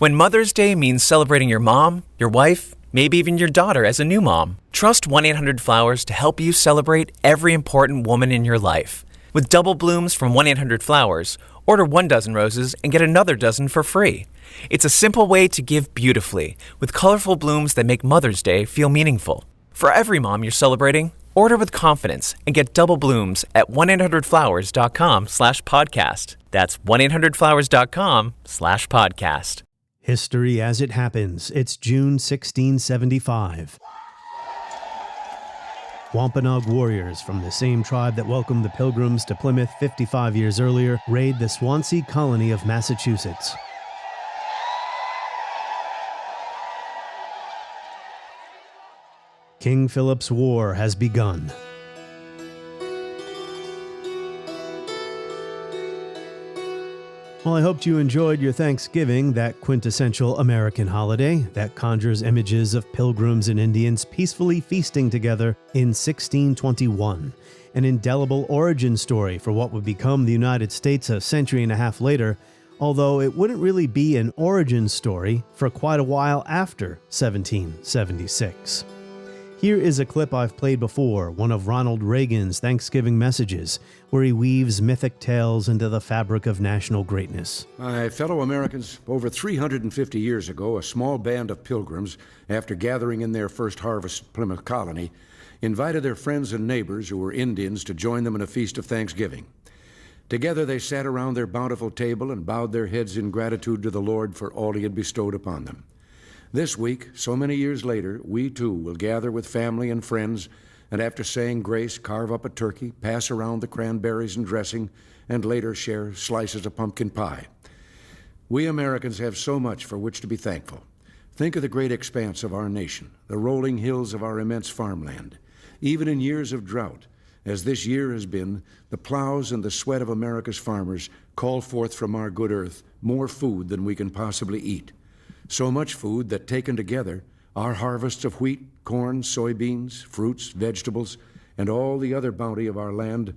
When Mother's Day means celebrating your mom, your wife, maybe even your daughter as a new mom, trust 1-800-Flowers to help you celebrate every important woman in your life. With double blooms from 1-800-Flowers, order 1 dozen roses and get another dozen for free. It's a simple way to give beautifully, with colorful blooms that make Mother's Day feel meaningful. For every mom you're celebrating, order with confidence and get double blooms at 1-800-Flowers.com/podcast. That's 1-800-Flowers.com/podcast. History as it happens. It's June 1675. Wampanoag warriors from the same tribe that welcomed the Pilgrims to Plymouth 55 years earlier raid the Swansea colony of Massachusetts. King Philip's War has begun. Well, I hoped you enjoyed your Thanksgiving, that quintessential American holiday that conjures images of pilgrims and Indians peacefully feasting together in 1621, an indelible origin story for what would become the United States a century and a half later, although it wouldn't really be an origin story for quite a while after 1776. Here is a clip I've played before, one of Ronald Reagan's Thanksgiving messages, where he weaves mythic tales into the fabric of national greatness. My fellow Americans, over 350 years ago, a small band of pilgrims, after gathering in their first harvest Plymouth colony, invited their friends and neighbors who were Indians to join them in a feast of Thanksgiving. Together they sat around their bountiful table and bowed their heads in gratitude to the Lord for all he had bestowed upon them. This week, so many years later, we too will gather with family and friends, and after saying grace, carve up a turkey, pass around the cranberries and dressing, and later share slices of pumpkin pie. We Americans have so much for which to be thankful. Think of the great expanse of our nation, the rolling hills of our immense farmland. Even in years of drought, as this year has been, the plows and the sweat of America's farmers call forth from our good earth more food than we can possibly eat. So much food that, taken together, our harvests of wheat, corn, soybeans, fruits, vegetables, and all the other bounty of our land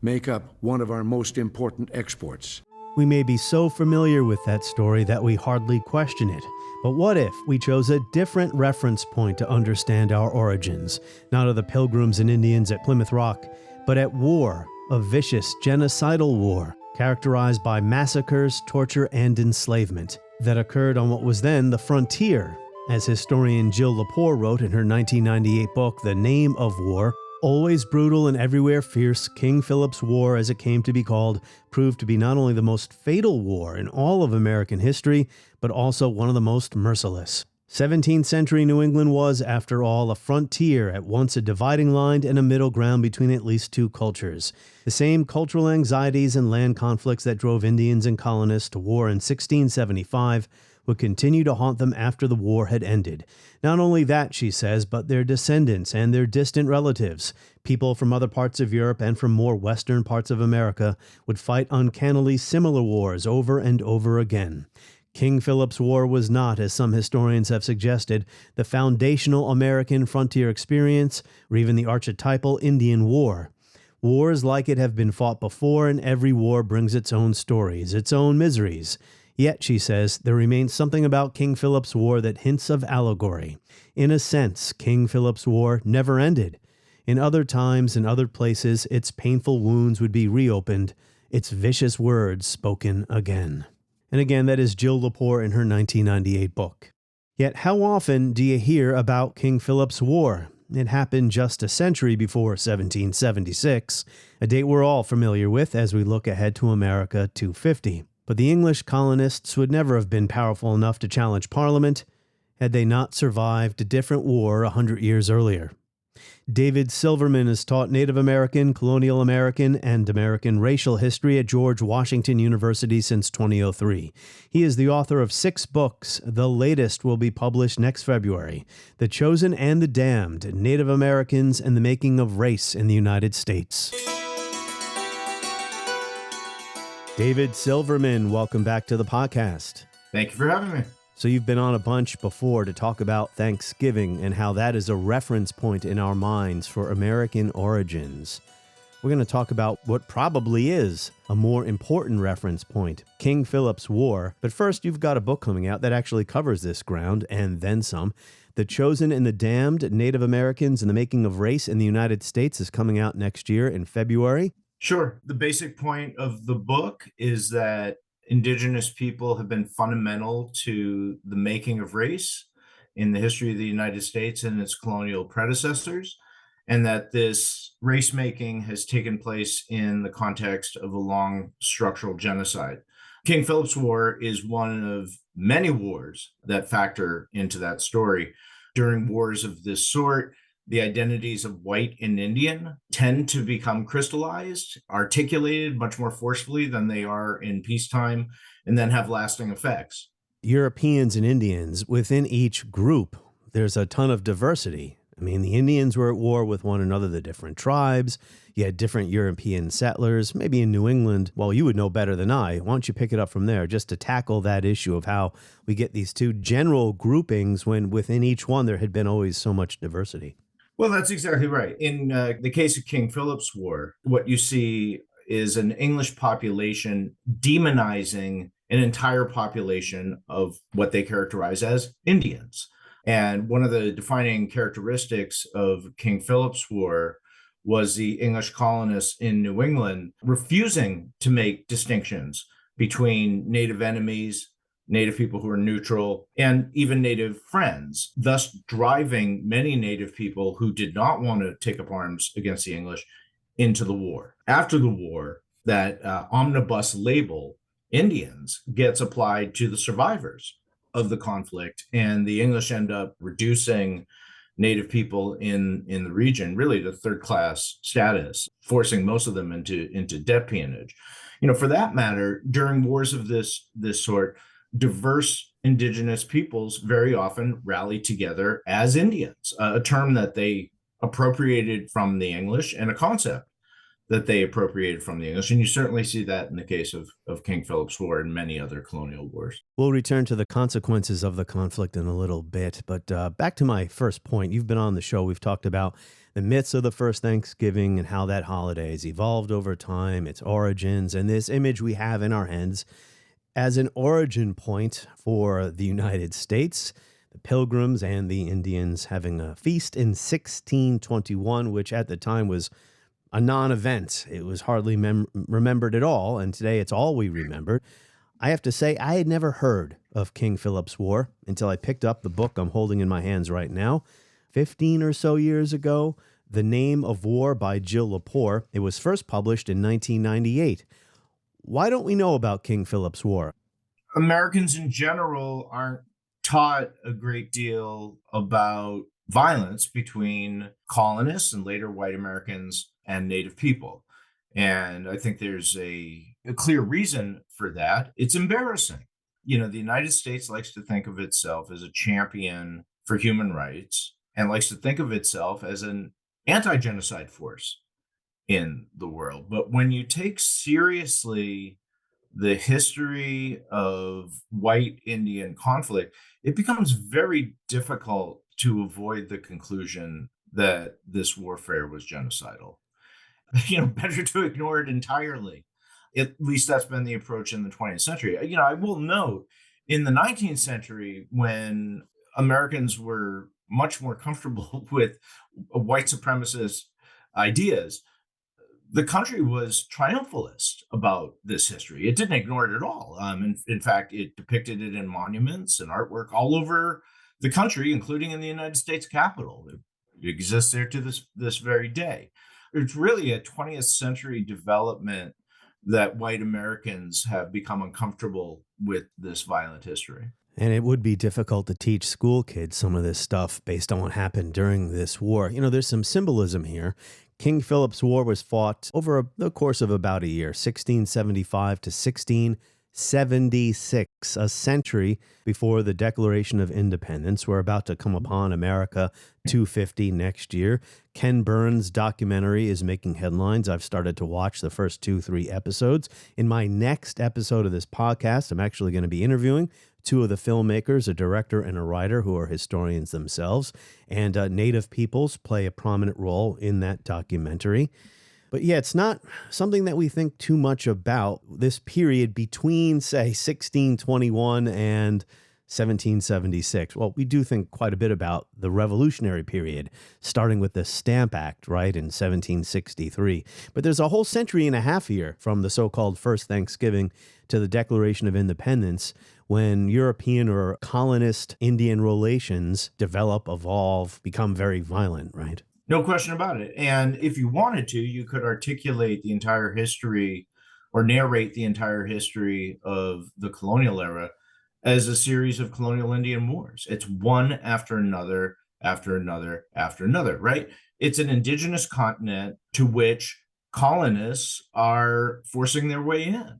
make up one of our most important exports. We may be so familiar with that story that we hardly question it. But what if we chose a different reference point to understand our origins, not of the Pilgrims and Indians at Plymouth Rock, but at war, a vicious, genocidal war, characterized by massacres, torture, and enslavement that occurred on what was then the frontier. As historian Jill Lepore wrote in her 1998 book, The Name of War, always brutal and everywhere fierce, King Philip's War, as it came to be called, proved to be not only the most fatal war in all of American history, but also one of the most merciless. 17th century New England was, after all, a frontier, at once a dividing line and a middle ground between at least two cultures. The same cultural anxieties and land conflicts that drove Indians and colonists to war in 1675 would continue to haunt them after the war had ended. Not only that, she says, but their descendants and their distant relatives, people from other parts of Europe and from more western parts of America, would fight uncannily similar wars over and over again. King Philip's War was not, as some historians have suggested, the foundational American frontier experience, or even the archetypal Indian War. Wars like it have been fought before, and every war brings its own stories, its own miseries. Yet, she says, there remains something about King Philip's War that hints of allegory. In a sense, King Philip's War never ended. In other times and other places, its painful wounds would be reopened, its vicious words spoken again. And again, that is Jill Lepore in her 1998 book. Yet how often do you hear about King Philip's War? It happened just a century before 1776, a date we're all familiar with as we look ahead to America 250. But the English colonists would never have been powerful enough to challenge Parliament had they not survived a different war 100 years earlier. David Silverman has taught Native American, Colonial American, and American racial history at George Washington University since 2003. He is the author of 6 books. The latest will be published next February, The Chosen and the Damned, Native Americans and the Making of Race in the United States. David Silverman, welcome back to the podcast. Thank you for having me. So you've been on a bunch before to talk about Thanksgiving and how that is a reference point in our minds for American origins. we're going to talk about what probably is a more important reference point, King Philip's War. But first, you've got a book coming out that actually covers this ground and then some. The Chosen and the Damned, Native Americans and the Making of Race in the United States is coming out next year in February. Sure. The basic point of the book is that Indigenous people have been fundamental to the making of race in the history of the United States and its colonial predecessors, and that this race making has taken place in the context of a long structural genocide. King Philip's War is one of many wars that factor into that story. During wars of this sort, the identities of white and Indian tend to become crystallized, articulated much more forcefully than they are in peacetime, and then have lasting effects. Europeans and Indians, within each group, there's a ton of diversity. I mean, the Indians were at war with one another, the different tribes. You had different European settlers, maybe in New England. Well, you would know better than I. Why don't you pick it up from there just to tackle that issue of how we get these two general groupings when within each one there had been always so much diversity? Well, that's exactly right. In the case of King Philip's War, what you see is an English population demonizing an entire population of what they characterize as Indians. And one of the defining characteristics of King Philip's War was the English colonists in New England refusing to make distinctions between native enemies, native people who are neutral, and even native friends, thus driving many native people who did not want to take up arms against the English into the war. After the war, that omnibus label, Indians, gets applied to the survivors of the conflict, and the English end up reducing native people in the region really to third-class status, forcing most of them into debt peonage. For that matter, during wars of this sort, diverse indigenous peoples very often rally together as Indians, a term that they appropriated from the English and a concept that they appropriated from the English. And you certainly see that in the case of King Philip's War and many other colonial wars. We'll return to the consequences of the conflict in a little bit, but back to my first point. You've been on the show. We've talked about the myths of the first Thanksgiving and how that holiday has evolved over time, its origins, and this image we have in our heads as an origin point for the United States, the Pilgrims and the Indians having a feast in 1621, which at the time was a non-event. It was hardly remembered at all, and today it's all we remember. I have to say, I had never heard of King Philip's War until I picked up the book I'm holding in my hands right now. 15 or so years ago, The Name of War by Jill Lepore. It was first published in 1998. Why don't we know about King Philip's War? Americans in general aren't taught a great deal about violence between colonists and later white Americans and Native people. And I think there's a clear reason for that. It's embarrassing. The United States likes to think of itself as a champion for human rights and likes to think of itself as an anti-genocide force in the world. But when you take seriously the history of white Indian conflict, it becomes very difficult to avoid the conclusion that this warfare was genocidal. Better to ignore it entirely. At least that's been the approach in the 20th century. I will note in the 19th century, when Americans were much more comfortable with white supremacist ideas, the country was triumphalist about this history. It didn't ignore it at all. In fact, it depicted it in monuments and artwork all over the country, including in the United States Capitol. It exists there to this very day. It's really a 20th century development that white Americans have become uncomfortable with this violent history. And it would be difficult to teach school kids some of this stuff based on what happened during this war. There's some symbolism here. King Philip's War was fought over the course of about a year, 1675 to 1676, a century before the Declaration of Independence. We're about to come upon America 250 next year. Ken Burns' documentary is making headlines. I've started to watch the first 2-3 episodes. In my next episode of this podcast, I'm actually going to be interviewing two of the filmmakers, a director and a writer who are historians themselves, and Native peoples play a prominent role in that documentary. But yeah, it's not something that we think too much about, this period between, say, 1621 and 1776. Well, we do think quite a bit about the Revolutionary period, starting with the Stamp Act, right, in 1763. But there's a whole century and a half here from the so-called First Thanksgiving to the Declaration of Independence, when European or colonist Indian relations develop, evolve, become very violent, right? No question about it. And if you wanted to, you could articulate the entire history or narrate the entire history of the colonial era as a series of colonial Indian wars. It's one after another, after another, after another, right? It's an indigenous continent to which colonists are forcing their way in.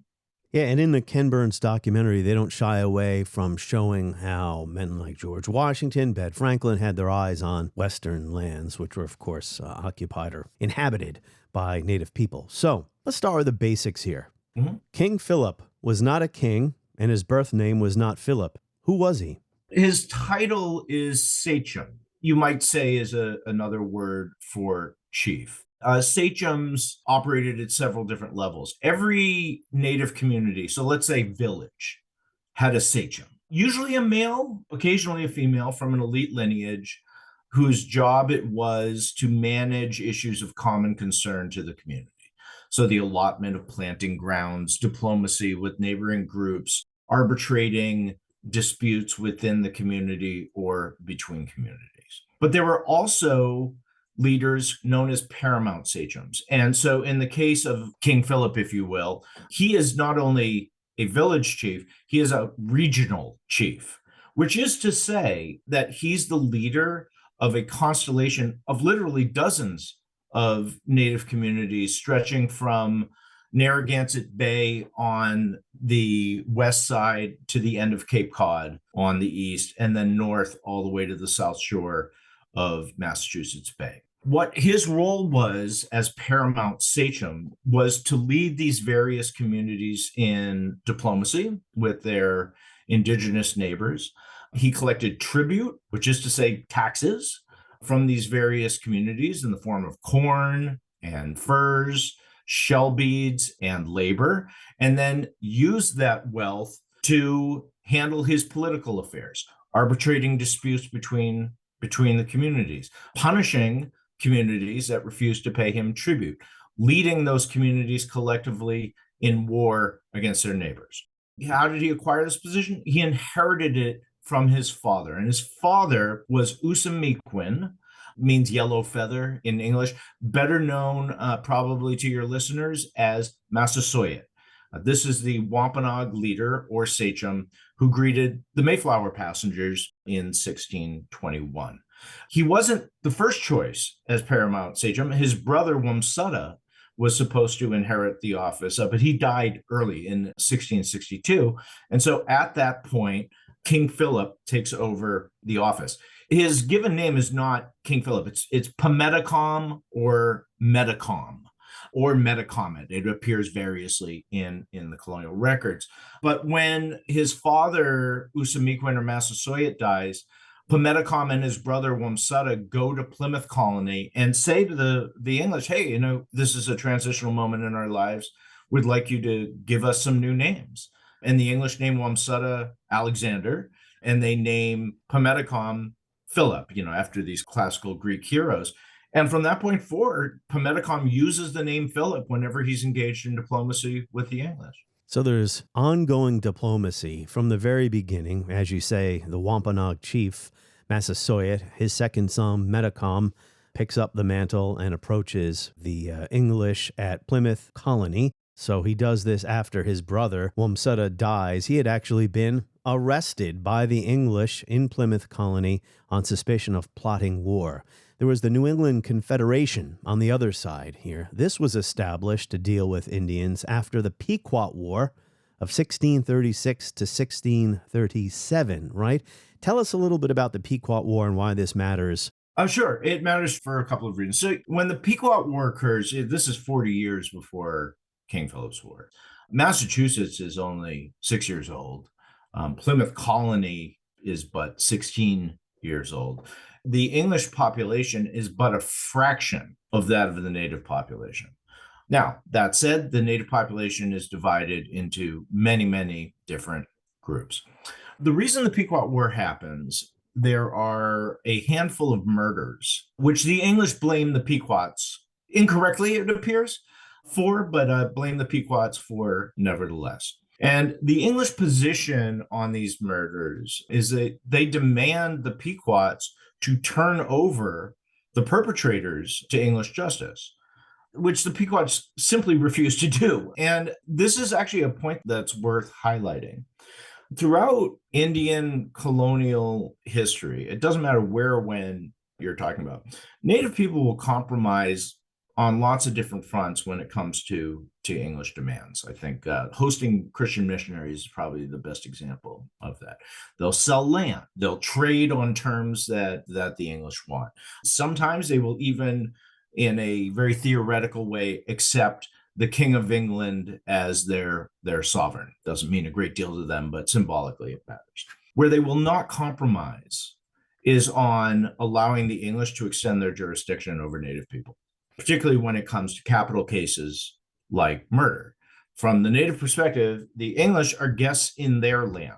Yeah, and in the Ken Burns documentary, they don't shy away from showing how men like George Washington, Ben Franklin had their eyes on Western lands, which were, of course, occupied or inhabited by Native people. So let's start with the basics here. Mhm. King Philip was not a king, and his birth name was not Philip. Who was he? His title is sachem. You might say is another word for chief. Sachems operated at several different levels. Every native community, so let's say village, had a sachem, usually a male, occasionally a female from an elite lineage, whose job it was to manage issues of common concern to the community. So the allotment of planting grounds, diplomacy with neighboring groups, arbitrating disputes within the community or between communities. But there were also leaders known as paramount sachems. And so in the case of King Philip, if you will, he is not only a village chief, he is a regional chief, which is to say that he's the leader of a constellation of literally dozens of native communities stretching from Narragansett Bay on the west side to the end of Cape Cod on the east, and then north all the way to the south shore of Massachusetts Bay. What his role was as paramount sachem was to lead these various communities in diplomacy with their indigenous neighbors. He collected tribute, which is to say taxes, from these various communities in the form of corn and furs, shell beads, and labor, and then used that wealth to handle his political affairs, arbitrating disputes between the communities, punishing communities that refused to pay him tribute, leading those communities collectively in war against their neighbors. How did he acquire this position? He inherited it from his father, and his father was Usamiquin, means yellow feather in English, better known probably to your listeners as Massasoit. This is the Wampanoag leader or sachem who greeted the Mayflower passengers in 1621. He wasn't the first choice as paramount sachem. His brother Wamsutta was supposed to inherit the office, but he died early in 1662. And so at that point, King Philip takes over the office. His given name is not King Philip. It's Metacom or Metacom or Metacomet. It appears variously in the colonial records. But when his father, Usamiquin or Massasoit, dies, Metacom and his brother Wamsutta go to Plymouth colony and say to the English, hey, this is a transitional moment in our lives. We'd like you to give us some new names. And the English name Wamsutta Alexander, and they name Metacom Philip, after these classical Greek heroes. And from that point forward, Metacom uses the name Philip whenever he's engaged in diplomacy with the English. So there's ongoing diplomacy from the very beginning. As you say, the Wampanoag chief, Massasoit, his second son, Metacom, picks up the mantle and approaches the English at Plymouth colony. So he does this after his brother, Wamsutta, dies. He had actually been arrested by the English in Plymouth colony on suspicion of plotting war. There was the New England Confederation on the other side here. This was established to deal with Indians after the Pequot War of 1636 to 1637, right? Tell us a little bit about the Pequot War and why this matters. Sure. It matters for a couple of reasons. So when the Pequot War occurs, this is 40 years before King Philip's War. Massachusetts is only 6 years old. Plymouth colony is but 16 years old. The English population is but a fraction of that of the native population. Now, that said, the native population is divided into many, many different groups. The reason the Pequot War happens, there are a handful of murders, which the English blame the Pequots, incorrectly it appears, for, but blame the Pequots for nevertheless. And the English position on these murders is that they demand the Pequots to turn over the perpetrators to English justice, which the Pequots simply refuse to do. And this is actually a point that's worth highlighting. Throughout Indian colonial history, it doesn't matter where or when you're talking about, Native people will compromise on lots of different fronts when it comes to English demands. I think hosting Christian missionaries is probably the best example of that. They'll sell land. They'll trade on terms that the English want. Sometimes they will even, in a very theoretical way, accept the King of England as their sovereign. Doesn't mean a great deal to them, but symbolically it matters. Where they will not compromise is on allowing the English to extend their jurisdiction over Native people, particularly when it comes to capital cases like murder. From the Native perspective, the English are guests in their land,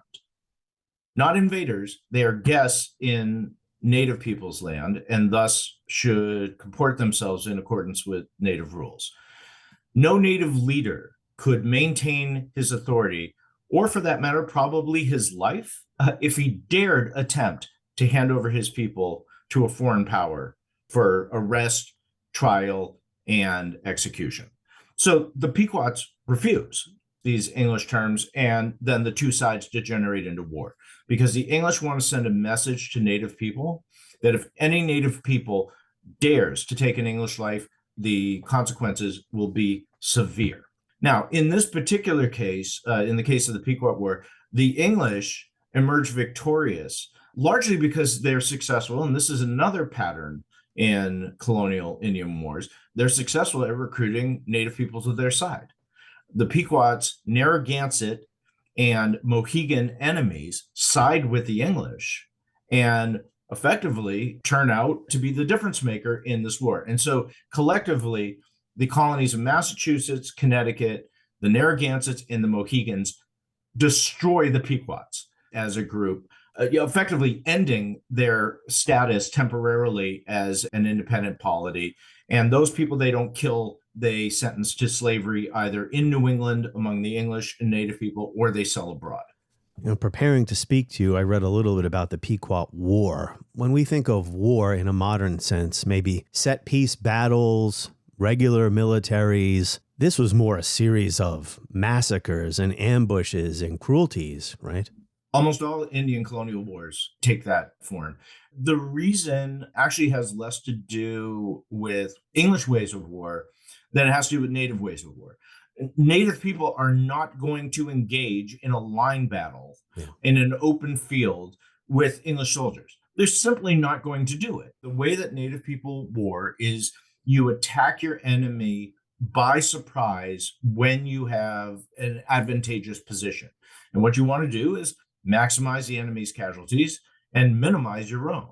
not invaders. They are guests in Native people's land and thus should comport themselves in accordance with Native rules. No Native leader could maintain his authority, or for that matter, probably his life, if he dared attempt to hand over his people to a foreign power for arrest, trial, and execution. So the Pequots refuse these English terms, and then the two sides degenerate into war because the English want to send a message to Native people that if any Native people dares to take an English life, the consequences will be severe. Now, in this particular case, in the case of the Pequot War, the English emerge victorious largely because they're successful, and this is another pattern in colonial Indian wars. They're successful at recruiting Native people to their side. The Pequots, Narragansett, and Mohegan enemies side with the English and effectively turn out to be the difference maker in this war. And so collectively, the colonies of Massachusetts, Connecticut, the Narragansetts, and the Mohegans destroy the Pequots as a group, effectively ending their status temporarily as an independent polity. And those people they don't kill, they sentence to slavery either in New England among the English and Native people, or they sell abroad. Preparing to speak to you, I read a little bit about the Pequot War. When we think of war in a modern sense, maybe set piece battles, regular militaries, this was more a series of massacres and ambushes and cruelties, right? Almost all Indian colonial wars take that form. The reason actually has less to do with English ways of war than it has to do with Native ways of war. Native people are not going to engage in a line battle in an open field with English soldiers. They're simply not going to do it. The way that Native people war is you attack your enemy by surprise when you have an advantageous position. And what you want to do is maximize the enemy's casualties and minimize your own.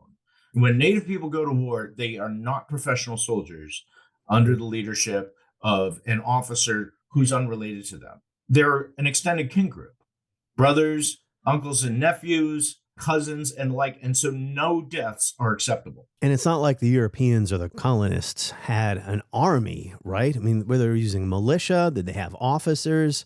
When Native people go to war, they are not professional soldiers under the leadership of an officer who's unrelated to them. They're an extended kin group, brothers, uncles and nephews, cousins, and like, and so no deaths are acceptable. And it's not like the Europeans or the colonists had an army, right? I mean, were they using militia? Did they have officers?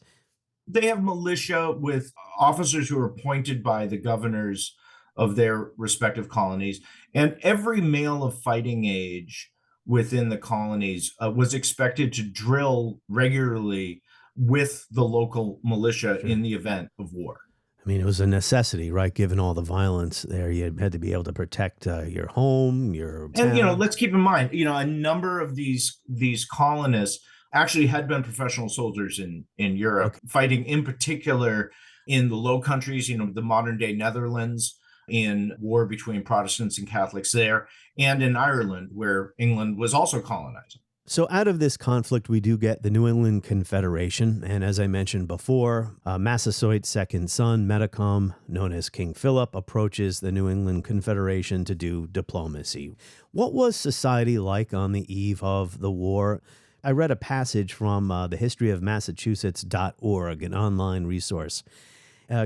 They have militia with officers who are appointed by the governors of their respective colonies. And every male of fighting age within the colonies was expected to drill regularly with the local militia in the event of war. I mean, it was a necessity, right? Given all the violence there, you had to be able to protect your home, your town. And, let's keep in mind, a number of these colonists actually had been professional soldiers in Europe, fighting in particular in the Low Countries, the modern day Netherlands, in war between Protestants and Catholics there, and in Ireland, where England was also colonizing. So out of this conflict, we do get the New England Confederation. And as I mentioned before, Massasoit's second son, Metacom, known as King Philip, approaches the New England Confederation to do diplomacy. What was society like on the eve of the war? I read a passage from the historyofmassachusetts.org, an online resource.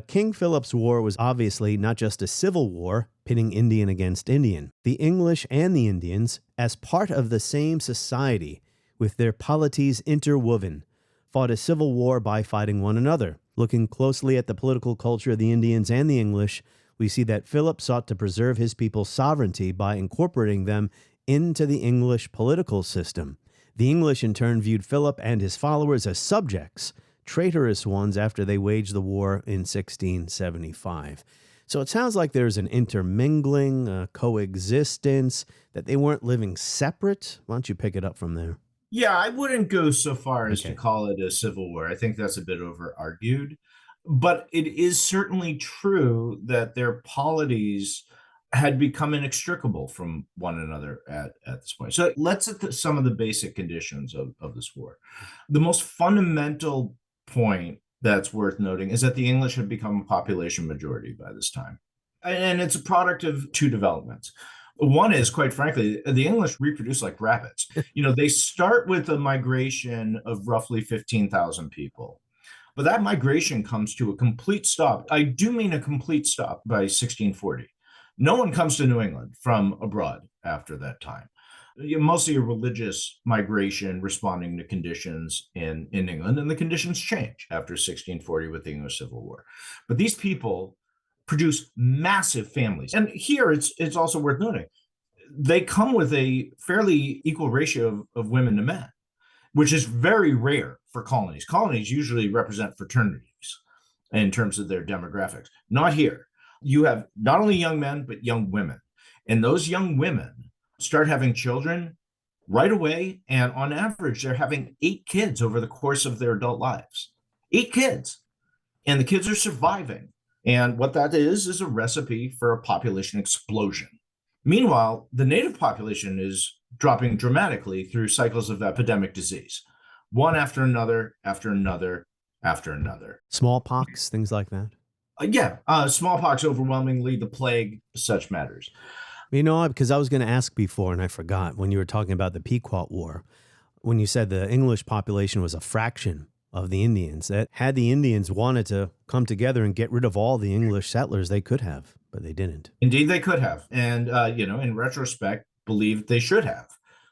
King Philip's War was obviously not just a civil war pitting Indian against Indian. The English and the Indians, as part of the same society, with their polities interwoven, fought a civil war by fighting one another. Looking closely at the political culture of the Indians and the English, we see that Philip sought to preserve his people's sovereignty by incorporating them into the English political system. The English, in turn, viewed Philip and his followers as subjects, traitorous ones after they waged the war in 1675. So it sounds like there's an intermingling, coexistence, that they weren't living separate. Why don't you pick it up from there? Yeah, I wouldn't go so far as to call it a civil war. I think that's a bit over-argued. But it is certainly true that their polities had become inextricable from one another at this point. So let's look at some of the basic conditions of this war. The most fundamental point that's worth noting is that the English had become a population majority by this time. And it's a product of two developments. One is, quite frankly, the English reproduce like rabbits. They start with a migration of roughly 15,000 people. But that migration comes to a complete stop. I do mean a complete stop by 1640. No one comes to New England from abroad after that time. Mostly a religious migration responding to conditions in England, and the conditions change after 1640 with the English Civil War. But these people produce massive families. And here it's also worth noting, they come with a fairly equal ratio of women to men, which is very rare for colonies. Colonies usually represent fraternities in terms of their demographics. Not here. You have not only young men, but young women. And those young women start having children right away. And on average, they're having 8 kids over the course of their adult lives. 8 kids. And the kids are surviving. And what that is a recipe for a population explosion. Meanwhile, the native population is dropping dramatically through cycles of epidemic disease, one after another, after another, after another. Smallpox, things like that? Smallpox overwhelmingly, the plague, such matters. Because I was going to ask before, and I forgot, when you were talking about the Pequot War, when you said the English population was a fraction of the Indians, that had the Indians wanted to come together and get rid of all the English settlers, they could have, but they didn't. Indeed, they could have. And, in retrospect, believed they should have.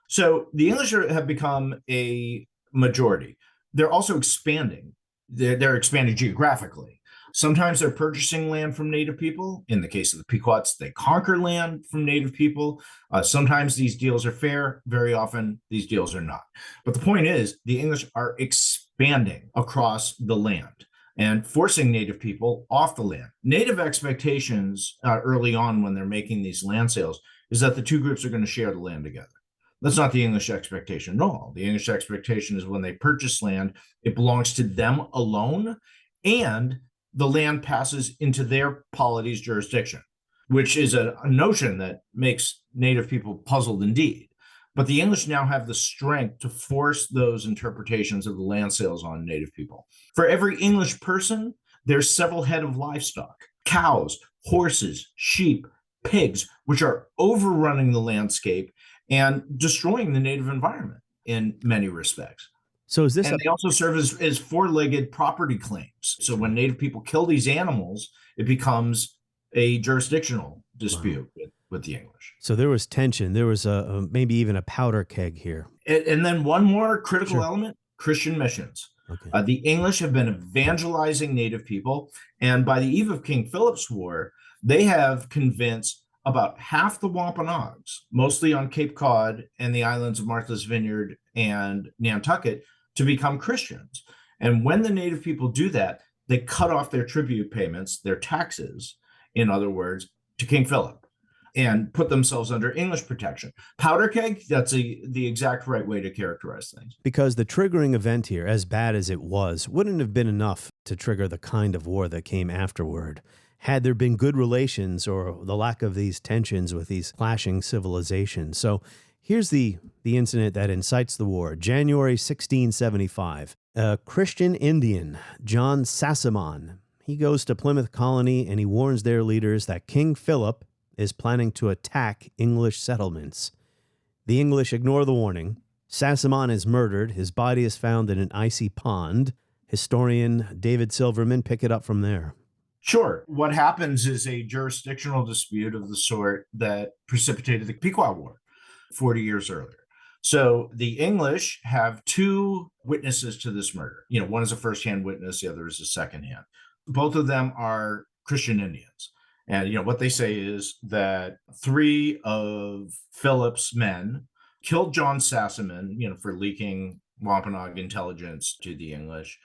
So the English have become a majority. They're also expanding. They're expanding geographically. Sometimes they're purchasing land from native people. In the case of the Pequots, they conquer land from native people. Sometimes these deals are fair. Very often, these deals are not. But the point is, the English are expanding across the land and forcing native people off the land. Native expectations early on when they're making these land sales is that the two groups are going to share the land together. That's not the English expectation at all. The English expectation is when they purchase land, it belongs to them alone, and the land passes into their polity's jurisdiction, which is a notion that makes native people puzzled indeed. But the English now have the strength to force those interpretations of the land sales on native people. For every English person, there's several head of livestock, cows, horses, sheep, pigs, which are overrunning the landscape and destroying the native environment in many respects. So is this? And they also serve as four-legged property claims. So when native people kill these animals, it becomes a jurisdictional dispute with the English. So there was tension. There was maybe even a powder keg here. And then one more critical element, Christian missions. Okay. The English have been evangelizing native people. And by the eve of King Philip's War, they have convinced about half the Wampanoags, mostly on Cape Cod and the islands of Martha's Vineyard and Nantucket, to become Christians. And when the native people do that, they cut off their tribute payments, their taxes, in other words, to King Philip, and put themselves under English protection. Powder keg, that's the exact right way to characterize things. Because the triggering event here, as bad as it was, wouldn't have been enough to trigger the kind of war that came afterward. Had there been good relations or the lack of these tensions with these clashing civilizations. So here's the incident that incites the war. January 1675. A Christian Indian, John Sassamon, he goes to Plymouth Colony and he warns their leaders that King Philip is planning to attack English settlements. The English ignore the warning, Sassamon is murdered. His body is found in an icy pond. Historian David Silverman, pick it up from there. Sure. What happens is a jurisdictional dispute of the sort that precipitated the Pequot War 40 years earlier. So the English have two witnesses to this murder. One is a first-hand witness, the other is a second-hand. Both of them are Christian Indians. And, what they say is that three of Philip's men killed John Sassamon, for leaking Wampanoag intelligence to the English,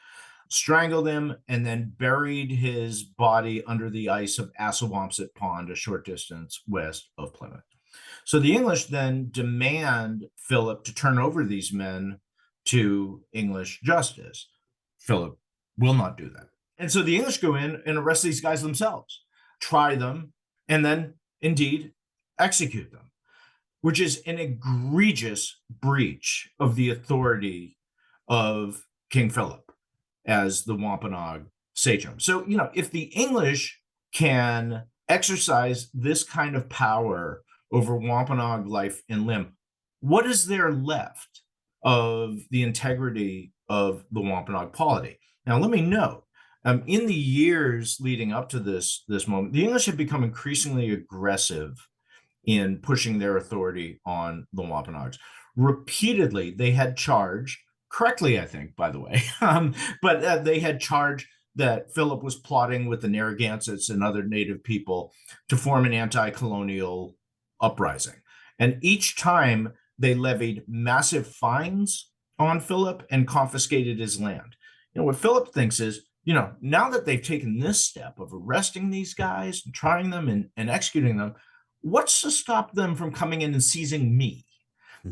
strangled him, and then buried his body under the ice of Assawampset Pond, a short distance west of Plymouth. So the English then demand Philip to turn over these men to English justice. Philip will not do that. And so the English go in and arrest these guys themselves, try them, and then indeed execute them, which is an egregious breach of the authority of King Philip as the Wampanoag sachem. So, if the English can exercise this kind of power over Wampanoag life and limb, what is there left of the integrity of the Wampanoag polity? Now, let me note, in the years leading up to this moment, the English have become increasingly aggressive in pushing their authority on the Wampanoags. Repeatedly, they had charged, correctly, I think, by the way, but they had charged that Philip was plotting with the Narragansetts and other native people to form an anti-colonial uprising. And each time they levied massive fines on Philip and confiscated his land. What Philip thinks is, now that they've taken this step of arresting these guys and trying them and executing them, what's to stop them from coming in and seizing me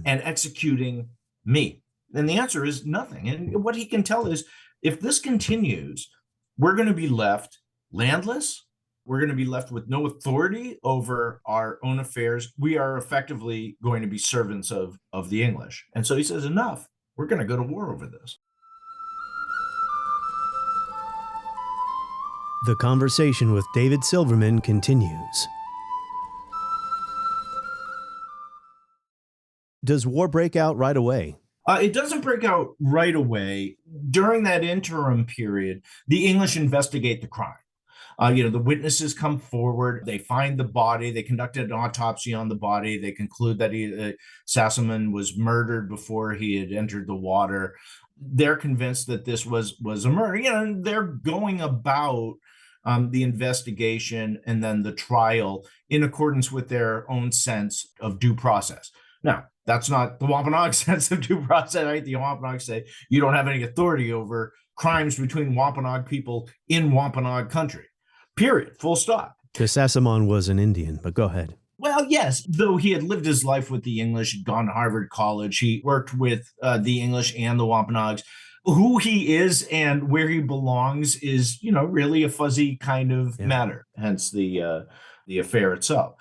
and executing me? And the answer is nothing. And what he can tell is, if this continues, we're going to be left landless. We're going to be left with no authority over our own affairs. We are effectively going to be servants of the English. And so he says, enough. We're going to go to war over this. The conversation with David Silverman continues. Does war break out right away? It doesn't break out right away. During that interim period, the English investigate the crime. The witnesses come forward. They find the body. They conducted an autopsy on the body. They conclude that Sassamon was murdered before he had entered the water. They're convinced that this was a murder. They're going about the investigation and then the trial in accordance with their own sense of due process. Now, that's not the Wampanoag sense of due process, right? The Wampanoag say you don't have any authority over crimes between Wampanoag people in Wampanoag country. Period. Full stop. Because Sassamon was an Indian, but go ahead. Well, yes, though he had lived his life with the English, he'd gone to Harvard College, he worked with the English and the Wampanoags. Who he is and where he belongs is, really a fuzzy kind of matter, hence the affair itself.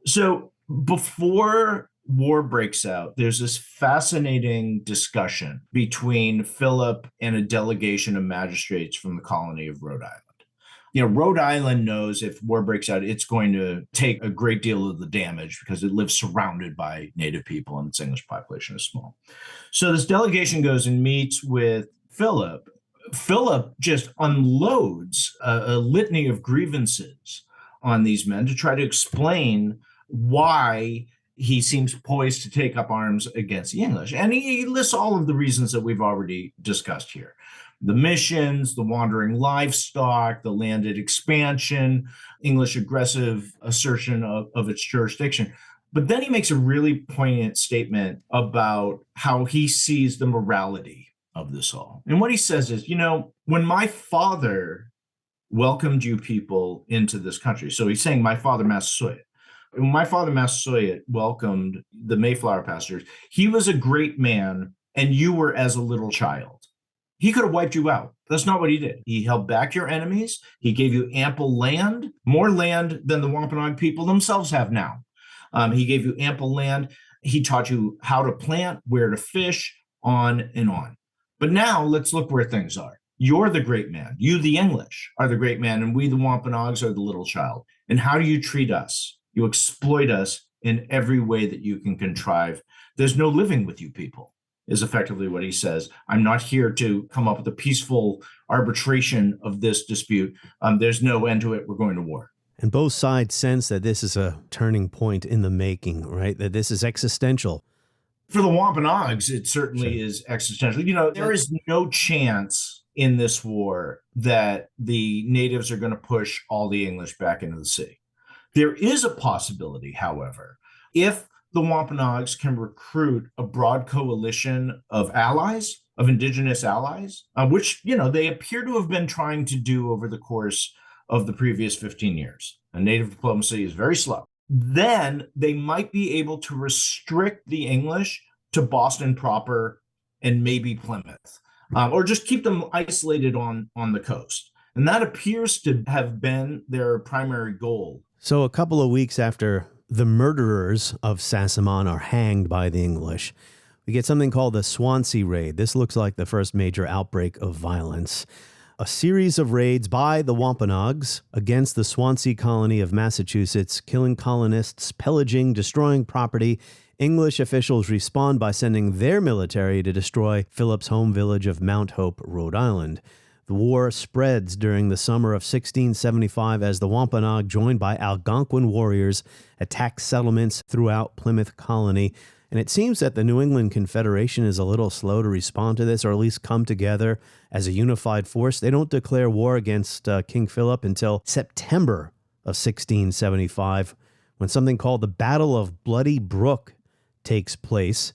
So before war breaks out, there's this fascinating discussion between Philip and a delegation of magistrates from the colony of Rhode Island. Rhode Island knows if war breaks out, it's going to take a great deal of the damage because it lives surrounded by native people and its English population is small. So this delegation goes and meets with Philip. Philip just unloads a litany of grievances on these men to try to explain why he seems poised to take up arms against the English. And he lists all of the reasons that we've already discussed here. The missions, the wandering livestock, the landed expansion, English aggressive assertion of its jurisdiction. But then he makes a really poignant statement about how he sees the morality of this all. And what he says is, when my father welcomed you people into this country, so he's saying my father Massasoit, when my father Massasoit welcomed the Mayflower passengers, he was a great man and you were as a little child. He could have wiped you out. That's not what he did. He held back your enemies. He gave you ample land, more land than the Wampanoag people themselves have now. He gave you ample land. He taught you how to plant, where to fish, on and on. But now let's look where things are. You're the great man. You, the English, are the great man, and we, the Wampanoags, are the little child. And how do you treat us? You exploit us in every way that you can contrive. There's no living with you people. is effectively what he says. I'm not here to come up with a peaceful arbitration of this dispute. There's no end to it. We're going to war. And both sides sense that this is a turning point in the making, right? That this is existential. For the Wampanoags, it certainly is existential. There is no chance in this war that the natives are going to push all the English back into the sea. There is a possibility, however, if the Wampanoags can recruit a broad coalition of allies, of indigenous allies, which, they appear to have been trying to do over the course of the previous 15 years. And native diplomacy is very slow. Then they might be able to restrict the English to Boston proper and maybe Plymouth, or just keep them isolated on the coast. And that appears to have been their primary goal. So a couple of weeks after the murderers of Sassamon are hanged by the English, we get something called the Swansea Raid. This looks like the first major outbreak of violence. A series of raids by the Wampanoags against the Swansea colony of Massachusetts, killing colonists, pillaging, destroying property. English officials respond by sending their military to destroy Philip's home village of Mount Hope, Rhode Island. The war spreads during the summer of 1675 as the Wampanoag, joined by Algonquin warriors, attack settlements throughout Plymouth colony. And it seems that the New England Confederation is a little slow to respond to this, or at least come together as a unified force. They don't declare war against King Philip until September of 1675, when something called the Battle of Bloody Brook takes place.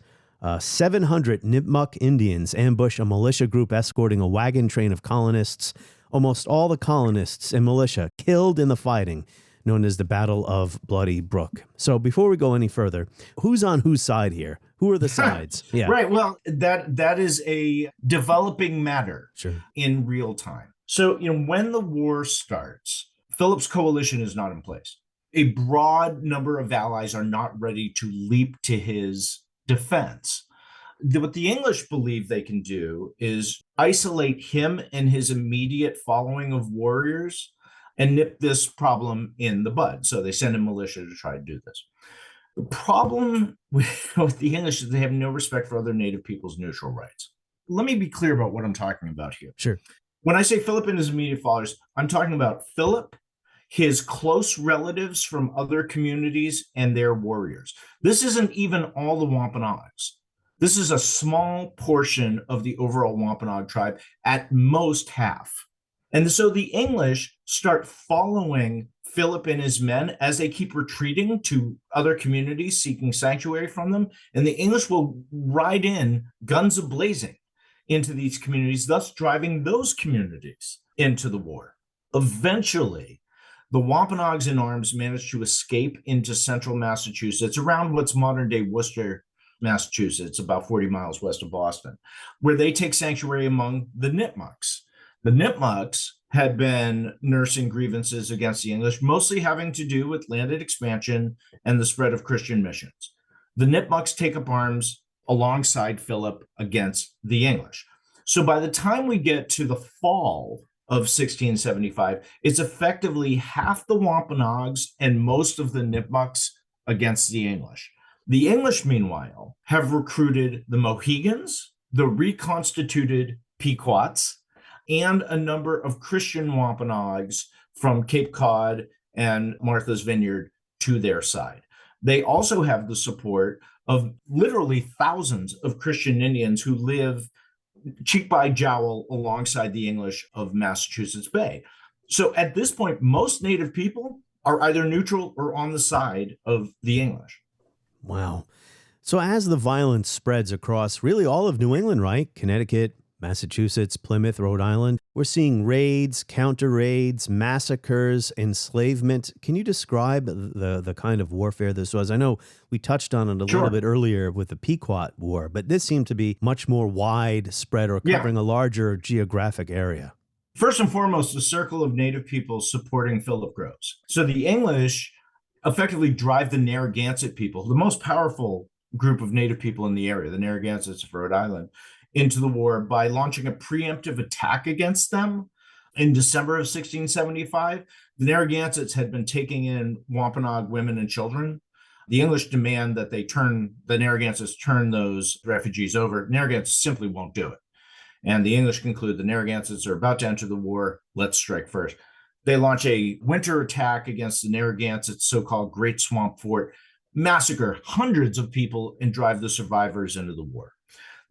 700 Nipmuc Indians ambush a militia group escorting a wagon train of colonists. Almost all the colonists and militia killed in the fighting, known as the Battle of Bloody Brook. So before we go any further, who's on whose side here? Who are the sides? Yeah. Right. Well, that is a developing matter in real time. So, when the war starts, Philip's coalition is not in place. A broad number of allies are not ready to leap to his defense. What the English believe they can do is isolate him and his immediate following of warriors and nip this problem in the bud. So they send a militia to try to do this. The problem with the English is they have no respect for other native people's neutral rights. Let me be clear about what I'm talking about here. Sure. When I say Philip and his immediate followers, I'm talking about Philip, his close relatives from other communities, and their warriors. This isn't even all the Wampanoags. This is a small portion of the overall Wampanoag tribe, at most half. And so the English start following Philip and his men as they keep retreating to other communities seeking sanctuary from them. And the English will ride in guns a-blazing into these communities, thus driving those communities into the war. Eventually, the Wampanoags in arms managed to escape into central Massachusetts, around what's modern-day Worcester, Massachusetts, about 40 miles west of Boston, where they take sanctuary among the Nipmucs. The Nipmucs had been nursing grievances against the English, mostly having to do with landed expansion and the spread of Christian missions. The Nipmucs take up arms alongside Philip against the English. So by the time we get to the fall of 1675, it's effectively half the Wampanoags and most of the Nipmucs against the English. The English, meanwhile, have recruited the Mohegans, the reconstituted Pequots, and a number of Christian Wampanoags from Cape Cod and Martha's Vineyard to their side. They also have the support of literally thousands of Christian Indians who live cheek by jowl alongside the English of Massachusetts Bay. So at this point, most Native people are either neutral or on the side of the English. Wow. So as the violence spreads across really all of New England, right? Connecticut, Massachusetts, Plymouth, Rhode Island, we're seeing raids, counter-raids, massacres, enslavement. Can you describe the kind of warfare this was? I know we touched on it a little bit earlier with the Pequot War, but this seemed to be much more widespread or covering a larger geographic area. First and foremost, a circle of Native people supporting Philip grows. So the English effectively drive the Narragansett people, the most powerful group of Native people in the area, the Narragansetts of Rhode Island, into the war by launching a preemptive attack against them in December of 1675. The Narragansetts had been taking in Wampanoag women and children The English demand that the Narragansetts turn those refugees over. Narragansetts simply won't do it. And the English conclude the Narragansetts are about to enter the war. Let's strike first. They launch a winter attack against the Narragansetts' so-called Great Swamp Fort, massacre hundreds of people, and drive the survivors into the war.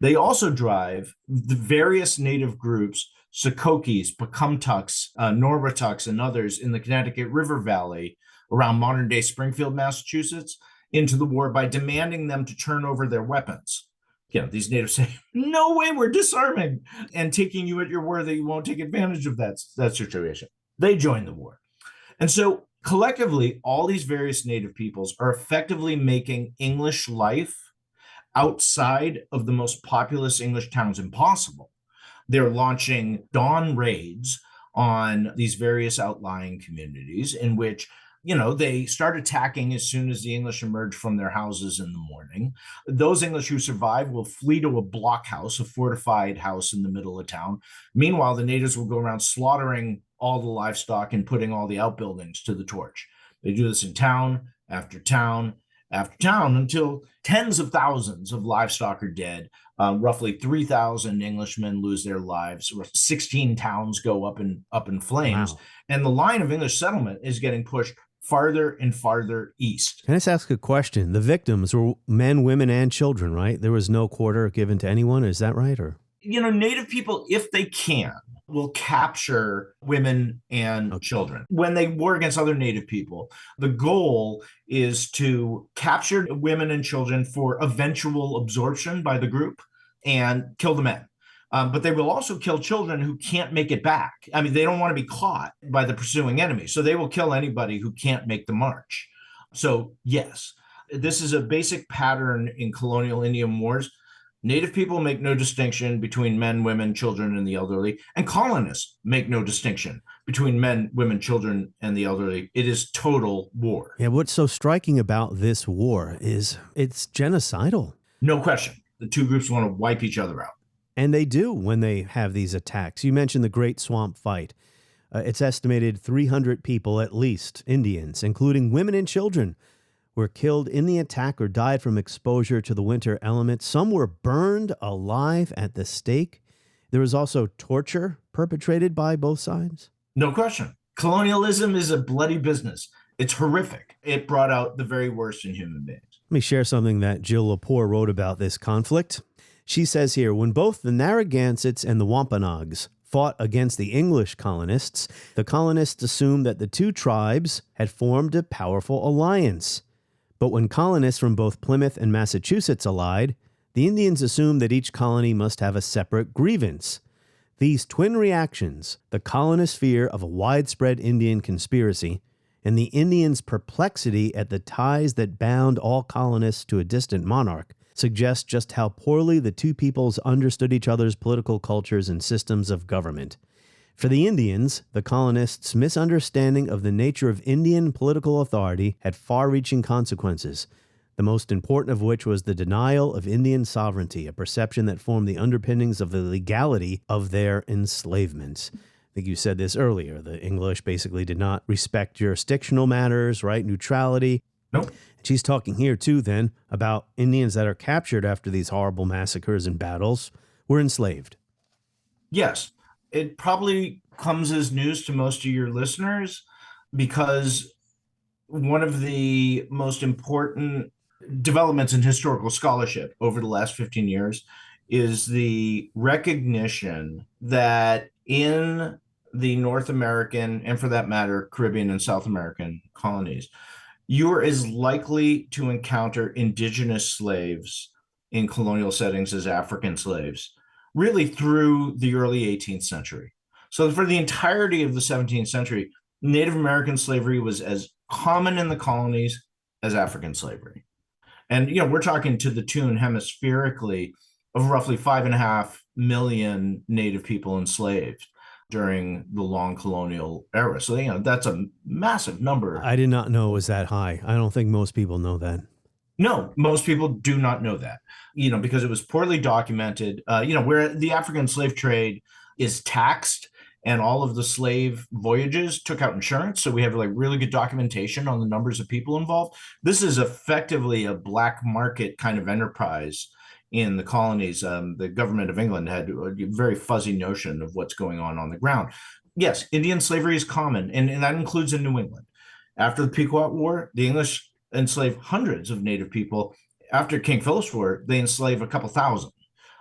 They also drive the various native groups, Sakokis, Pecumtucks, Norwatucks, and others in the Connecticut River Valley around modern-day Springfield, Massachusetts, into the war by demanding them to turn over their weapons. These natives say, no way, we're disarming, and taking you at your word that you won't take advantage of that situation. They join the war. And so collectively, all these various native peoples are effectively making English life outside of the most populous English towns impossible. They're launching dawn raids on these various outlying communities in which they start attacking as soon as the English emerge from their houses in the morning. Those English who survive will flee to a blockhouse, a fortified house in the middle of town. Meanwhile, the natives will go around slaughtering all the livestock and putting all the outbuildings to the torch. They do this in town after town after town until tens of thousands of livestock are dead. Roughly 3,000 Englishmen lose their lives. 16 towns go up in flames. Wow. And the line of English settlement is getting pushed farther and farther east. Can I just ask a question? The victims were men, women, and children, right? There was no quarter given to anyone. Is that right? Or native people, if they can, will capture women and children. When they war against other native people, the goal is to capture women and children for eventual absorption by the group and kill the men. But they will also kill children who can't make it back. I mean, they don't want to be caught by the pursuing enemy. So they will kill anybody who can't make the march. So yes, this is a basic pattern in colonial Indian wars. Native people make no distinction between men, women, children, and the elderly. And colonists make no distinction between men, women, children, and the elderly. It is total war. Yeah, what's so striking about this war is it's genocidal. No question. The two groups want to wipe each other out. And they do when they have these attacks. You mentioned the Great Swamp Fight. It's estimated 300 people, at least, Indians, including women and children, were killed in the attack or died from exposure to the winter elements. Some were burned alive at the stake. There was also torture perpetrated by both sides. No question. Colonialism is a bloody business. It's horrific. It brought out the very worst in human beings. Let me share something that Jill Lepore wrote about this conflict. She says here, when both the Narragansetts and the Wampanoags fought against the English colonists, the colonists assumed that the two tribes had formed a powerful alliance. But when colonists from both Plymouth and Massachusetts allied, the Indians assumed that each colony must have a separate grievance. These twin reactions, the colonists' fear of a widespread Indian conspiracy, and the Indians' perplexity at the ties that bound all colonists to a distant monarch, suggest just how poorly the two peoples understood each other's political cultures and systems of government. For the Indians, the colonists' misunderstanding of the nature of Indian political authority had far-reaching consequences, the most important of which was the denial of Indian sovereignty, a perception that formed the underpinnings of the legality of their enslavement. I think you said this earlier. The English basically did not respect jurisdictional matters, right? Neutrality. Nope. She's talking here, too, then, about Indians that are captured after these horrible massacres and battles were enslaved. Yes. It probably comes as news to most of your listeners because one of the most important developments in historical scholarship over the last 15 years is the recognition that in the North American, and for that matter, Caribbean and South American colonies, you're as likely to encounter indigenous slaves in colonial settings as African slaves, really through the early 18th century. So for the entirety of the 17th century, Native American slavery was as common in the colonies as African slavery. And, we're talking to the tune hemispherically of roughly 5.5 million Native people enslaved during the long colonial era. So, that's a massive number. I did not know it was that high. I don't think most people know that. No, most people do not know that, because it was poorly documented, where the African slave trade is taxed and all of the slave voyages took out insurance. So we have like really good documentation on the numbers of people involved. This is effectively a black market kind of enterprise in the colonies. The government of England had a very fuzzy notion of what's going on the ground. Yes, Indian slavery is common, and that includes in New England. After the Pequot War, the English enslaved hundreds of native people. After King Philip's War, they enslaved a couple thousand,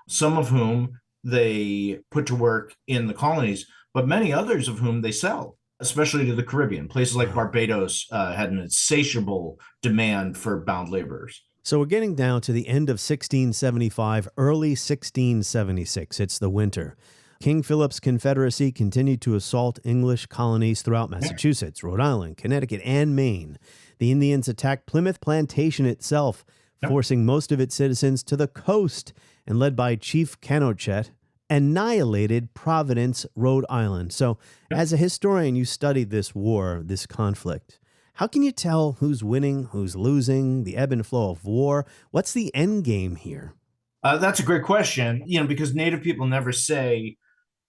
some of whom they put to work in the colonies, but many others of whom they sell, especially to the Caribbean. Places like Barbados had an insatiable demand for bound laborers. So we're getting down to the end of 1675, early 1676. It's the winter. King Philip's Confederacy continued to assault English colonies throughout Massachusetts, Rhode Island, Connecticut, and Maine. The Indians attacked Plymouth Plantation itself, forcing most of its citizens to the coast, and led by Chief Canochet, annihilated Providence, Rhode Island. So as a historian, you studied this war, this conflict. How can you tell who's winning, who's losing, the ebb and flow of war? What's the end game here? That's a great question, because Native people never say,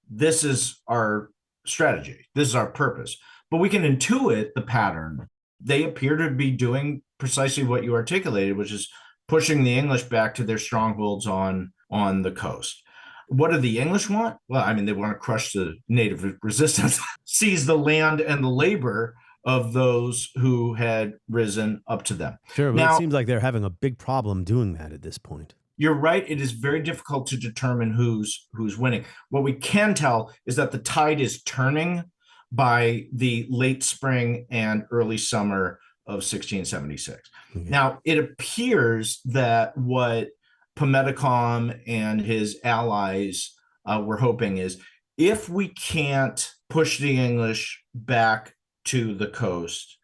this is our strategy, this is our purpose. But we can intuit the pattern. They appear to be doing precisely what you articulated, which is pushing the English back to their strongholds on the coast. What do the English want? Well, they want to crush the native resistance, seize the land and the labor of those who had risen up to them. Sure, but now, it seems like they're having a big problem doing that at this point. You're right. It is very difficult to determine who's winning. What we can tell is that the tide is turning by the late spring and early summer of 1676. Mm-hmm. Now, it appears that what Metacom and his allies were hoping is, if we can't push the English back to the coast,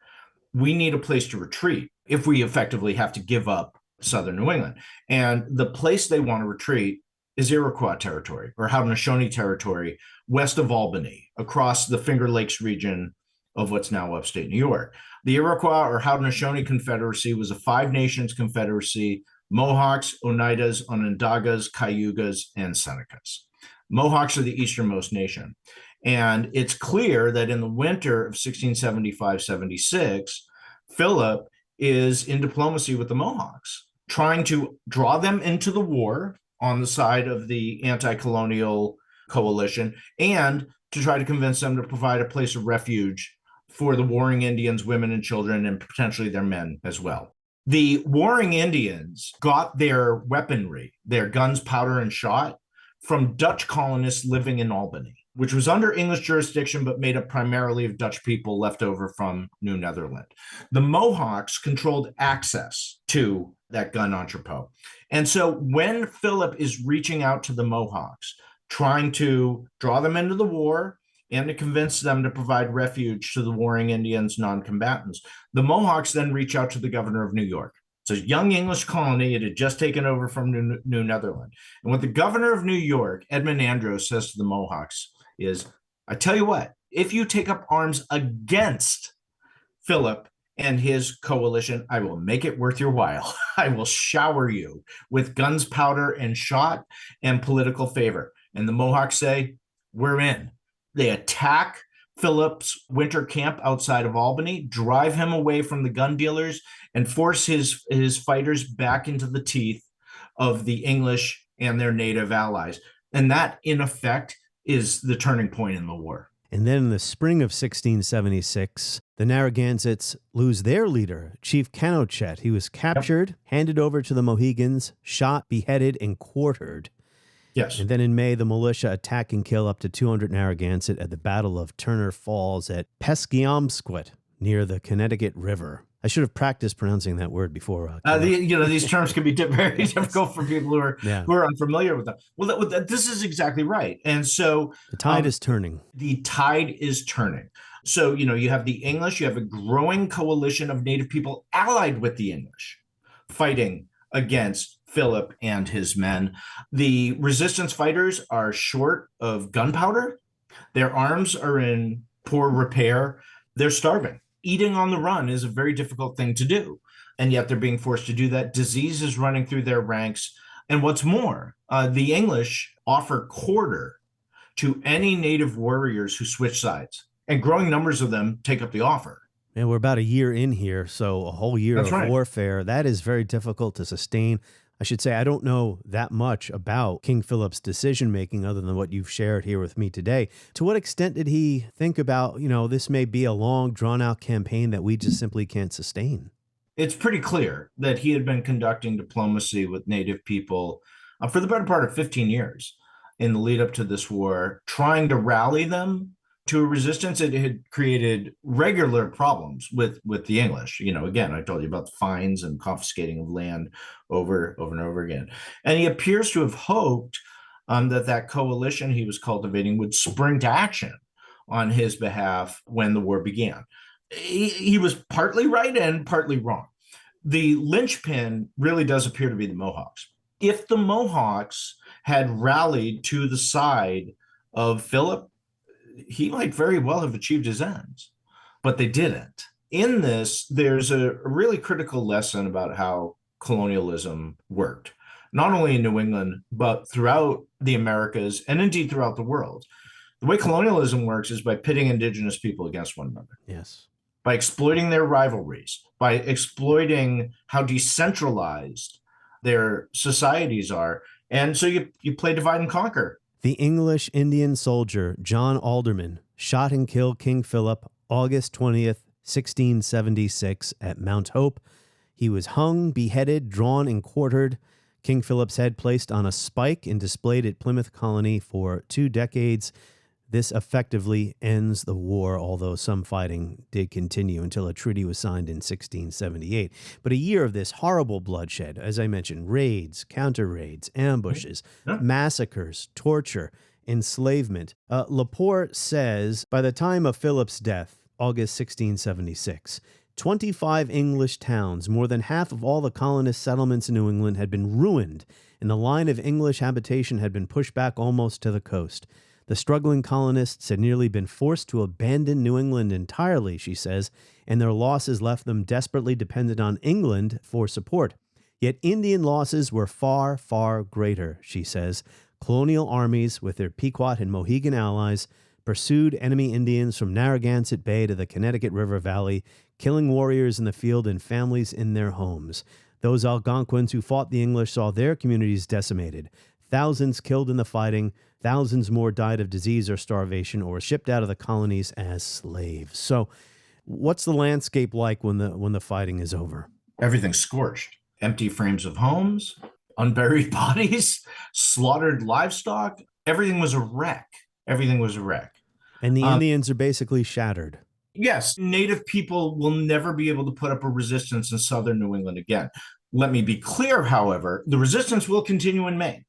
we need a place to retreat if we effectively have to give up southern New England. And the place they want to retreat is Iroquois territory, or Haudenosaunee territory, west of Albany, across the Finger Lakes region of what's now upstate New York. The Iroquois or Haudenosaunee Confederacy was a 5-nations confederacy: Mohawks, Oneidas, Onondagas, Cayugas, and Senecas. Mohawks are the easternmost nation. And it's clear that in the winter of 1675-76, Philip is in diplomacy with the Mohawks, trying to draw them into the war on the side of the anti-colonial coalition, and to try to convince them to provide a place of refuge for the warring Indians, women and children, and potentially their men as well. The warring Indians got their weaponry, their guns, powder, and shot from Dutch colonists living in Albany, which was under English jurisdiction, but made up primarily of Dutch people left over from New Netherland. The Mohawks controlled access to that gun entrepot. And so when Philip is reaching out to the Mohawks, trying to draw them into the war and to convince them to provide refuge to the warring Indians, non-combatants, the Mohawks then reach out to the governor of New York. It's a young English colony. It had just taken over from New Netherland. And what the governor of New York, Edmund Andros, says to the Mohawks is, I tell you what, if you take up arms against Philip and his coalition, I will make it worth your while. I will shower you with guns, powder, and shot and political favor. And the Mohawks say, we're in. They attack Philip's winter camp outside of Albany, drive him away from the gun dealers, and force his fighters back into the teeth of the English and their native allies. And that, in effect, is the turning point in the war. And then in the spring of 1676, the Narragansetts lose their leader, Chief Canochet. He was captured, handed over to the Mohegans, shot, beheaded, and quartered. Yes. And then in May, the militia attack and kill up to 200 Narragansett at the Battle of Turner Falls at Pesquiamsquet, near the Connecticut River. I should have practiced pronouncing that word before. These terms can be very difficult for people who are unfamiliar with them. Well, this is exactly right. And so the tide is turning. The tide is turning. So, you have the English, you have a growing coalition of native people allied with the English, fighting against Philip and his men. The resistance fighters are short of gunpowder. Their arms are in poor repair. They're starving. Eating on the run is a very difficult thing to do, and yet they're being forced to do that. Disease is running through their ranks. And what's more, the English offer quarter to any native warriors who switch sides. And growing numbers of them take up the offer. And we're about a year in here, so a whole year That's of right. warfare. That is very difficult to sustain. I should say I don't know that much about King Philip's decision-making other than what you've shared here with me today. To what extent did he think about, this may be a long, drawn-out campaign that we just simply can't sustain? It's pretty clear that he had been conducting diplomacy with native people for the better part of 15 years in the lead up to this war, trying to rally them to a resistance. It had created regular problems with the English. Again, I told you about the fines and confiscating of land over and over again. And he appears to have hoped that coalition he was cultivating would spring to action on his behalf when the war began. He was partly right and partly wrong. The linchpin really does appear to be the Mohawks. If the Mohawks had rallied to the side of Philip, he might very well have achieved his ends, but they didn't. In this, there's a really critical lesson about how colonialism worked, not only in New England, but throughout the Americas and indeed throughout the world. The way colonialism works is by pitting indigenous people against one another. Yes. By exploiting their rivalries, by exploiting how decentralized their societies are. And so you play divide and conquer. The English Indian soldier John Alderman shot and killed King Philip August 20th, 1676 at Mount Hope. He was hung, beheaded, drawn, and quartered. King Philip's head placed on a spike and displayed at Plymouth Colony for 2 decades. This effectively ends the war, although some fighting did continue until a treaty was signed in 1678. But a year of this horrible bloodshed, as I mentioned, raids, counter-raids, ambushes, massacres, torture, enslavement. Laporte says, by the time of Philip's death, August 1676, 25 English towns, more than half of all the colonist settlements in New England, had been ruined, and the line of English habitation had been pushed back almost to the coast. The struggling colonists had nearly been forced to abandon New England entirely, she says, and their losses left them desperately dependent on England for support. Yet Indian losses were far, far greater, she says. Colonial armies, with their Pequot and Mohegan allies, pursued enemy Indians from Narragansett Bay to the Connecticut River Valley, killing warriors in the field and families in their homes. Those Algonquins who fought the English saw their communities decimated. Thousands killed in the fighting, thousands more died of disease or starvation or shipped out of the colonies as slaves. So what's the landscape like when the fighting is over? Everything's scorched. Empty frames of homes, unburied bodies, slaughtered livestock. Everything was a wreck. Everything was a wreck. And the Indians are basically shattered. Yes, native people will never be able to put up a resistance in southern New England again. Let me be clear, however, the resistance will continue in Maine.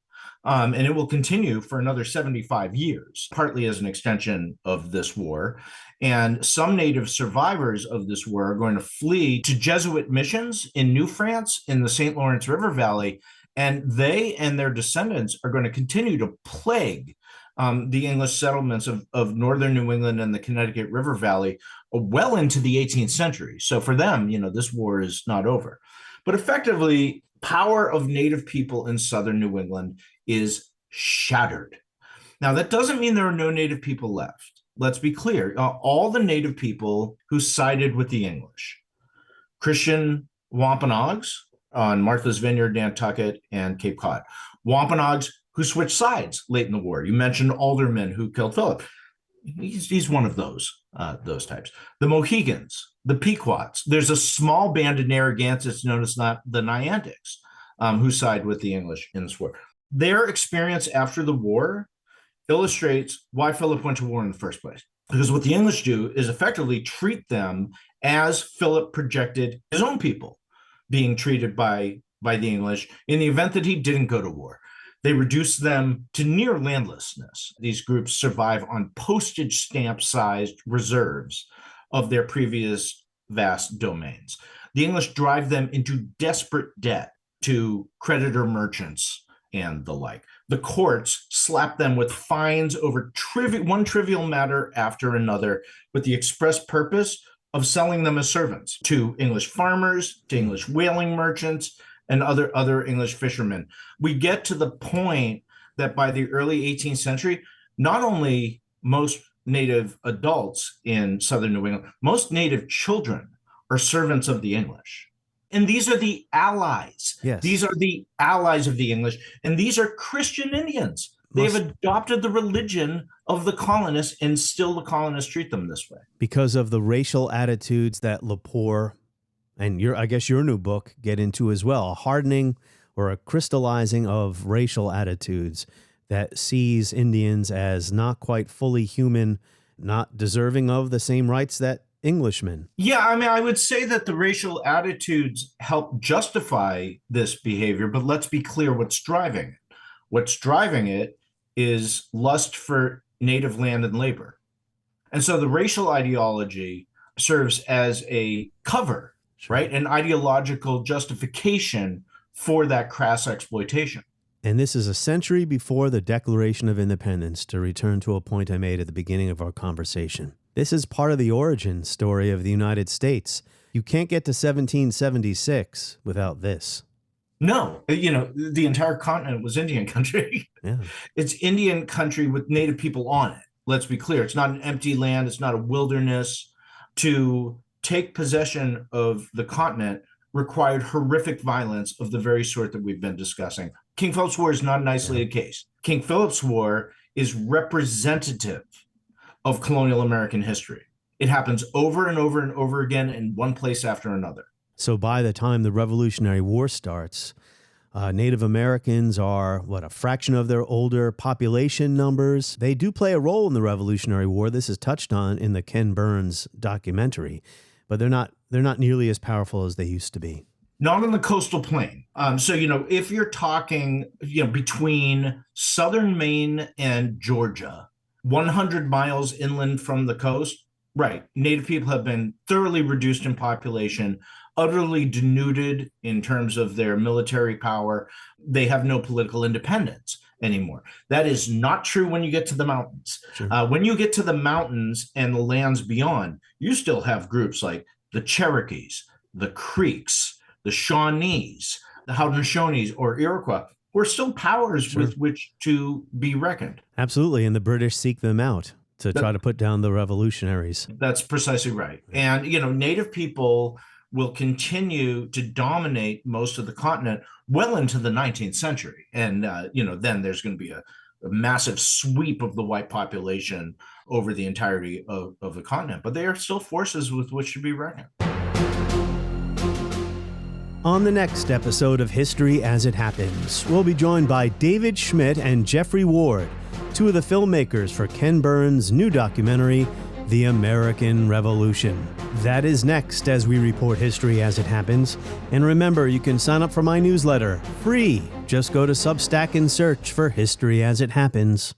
And it will continue for another 75 years, partly as an extension of this war. And some native survivors of this war are going to flee to Jesuit missions in New France in the St. Lawrence River Valley. And they and their descendants are going to continue to plague the English settlements of northern New England and the Connecticut River Valley well into the 18th century. So for them, this war is not over. But effectively, power of native people in southern New England is shattered. Now, that doesn't mean there are no native people left. Let's be clear. All the native people who sided with the English, Christian Wampanoags on Martha's Vineyard, Nantucket, and Cape Cod, Wampanoags who switched sides late in the war. You mentioned Alderman who killed Philip. He's one of those types. The Mohegans, the Pequots. There's a small band in Narragansett known as the Nyantics who side with the English in this war. Their experience after the war illustrates why Philip went to war in the first place. Because what the English do is effectively treat them as Philip projected his own people being treated by the English in the event that he didn't go to war. They reduce them to near landlessness. These groups survive on postage stamp-sized reserves of their previous vast domains. The English drive them into desperate debt to creditor merchants and the like. The courts slap them with fines over one trivial matter after another with the express purpose of selling them as servants to English farmers, to English whaling merchants, and other English fishermen. We get to the point that by the early 18th century, not only most Native adults in southern New England, most Native children are servants of the English. And these are the allies. Yes. These are the allies of the English. And these are Christian Indians. They have adopted the religion of the colonists, and still the colonists treat them this way. Because of the racial attitudes that Lepore and I guess your new book get into as well, a hardening or a crystallizing of racial attitudes that sees Indians as not quite fully human, not deserving of the same rights that Englishmen. Yeah, I mean, I would say that the racial attitudes help justify this behavior, but let's be clear what's driving it. What's driving it is lust for native land and labor. And so the racial ideology serves as a cover, right? An ideological justification for that crass exploitation. And this is a century before the Declaration of Independence, to return to a point I made at the beginning of our conversation. This is part of the origin story of the United States. You can't get to 1776 without this. No, the entire continent was Indian country. Yeah. It's Indian country with Native people on it. Let's be clear. It's not an empty land. It's not a wilderness. To take possession of the continent required horrific violence of the very sort that we've been discussing. King Philip's War is not an isolated case. King Philip's War is representative of colonial American history. It happens over and over and over again in one place after another. So by the time the Revolutionary War starts, Native Americans are, a fraction of their older population numbers. They do play a role in the Revolutionary War. This is touched on in the Ken Burns documentary, but they're not nearly as powerful as they used to be. Not on the coastal plain. So, if you're talking, between southern Maine and Georgia, 100 miles inland from the coast, right, Native people have been thoroughly reduced in population, utterly denuded in terms of their military power. They have no political independence anymore. That is not true when you get to the mountains. Sure. When you get to the mountains and the lands beyond, you still have groups like the Cherokees, the Creeks, the Shawnees, the Haudenosaunees, or Iroquois, who are still powers with which to be reckoned. Absolutely, and the British seek them out to try to put down the revolutionaries. That's precisely right. And, Native people will continue to dominate most of the continent well into the 19th century. And, then there's going to be a massive sweep of the white population over the entirety of the continent. But they are still forces with which to be reckoned. On the next episode of History as It Happens, we'll be joined by David Schmidt and Jeffrey Ward, two of the filmmakers for Ken Burns' new documentary, The American Revolution. That is next as we report history as it happens. And remember, you can sign up for my newsletter, free. Just go to Substack and search for History as It Happens.